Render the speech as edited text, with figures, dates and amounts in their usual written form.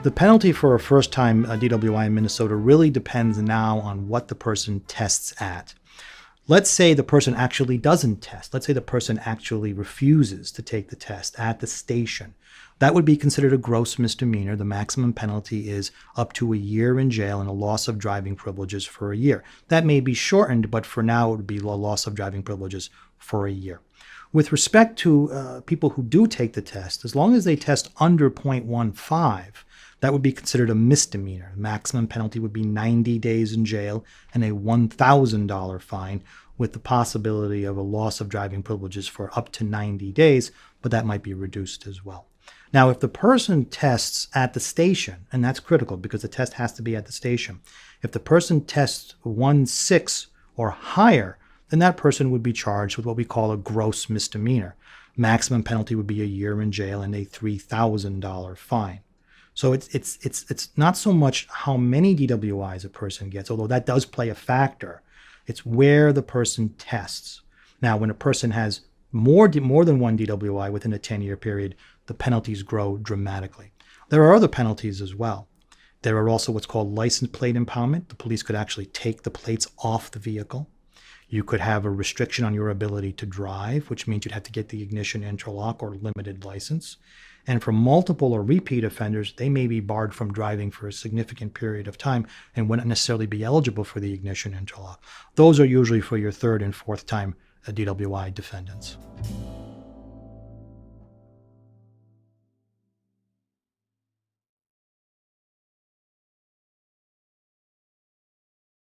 The penalty for a first-time DWI in Minnesota really depends now on what the person tests at. Let's say the person actually doesn't test. Let's say the person actually refuses to take the test at the station. That would be considered a gross misdemeanor. The maximum penalty is up to a year in jail and a loss of driving privileges for a year. That may be shortened, but for now it would be a loss of driving privileges for a year. With respect to people who do take the test, as long as they test under 0.15, that would be considered a misdemeanor. The maximum penalty would be 90 days in jail and a $1,000 fine, with the possibility of a loss of driving privileges for up to 90 days, but that might be reduced as well. Now, if the person tests at the station, and that's critical because the test has to be at the station, if the person tests 1.6 or higher, then that person would be charged with what we call a gross misdemeanor. Maximum penalty would be a year in jail and a $3,000 fine. So it's not so much how many DWIs a person gets, although that does play a factor. It's where the person tests. Now, when a person has more than one DWI within a 10-year period, the penalties grow dramatically. There are other penalties as well. There are also what's called license plate impoundment. The police could actually take the plates off the vehicle. You could have a restriction on your ability to drive, which means you'd have to get the ignition interlock or limited license. And for multiple or repeat offenders, they may be barred from driving for a significant period of time and wouldn't necessarily be eligible for the ignition interlock. Those are usually for your third and fourth time DWI defendants.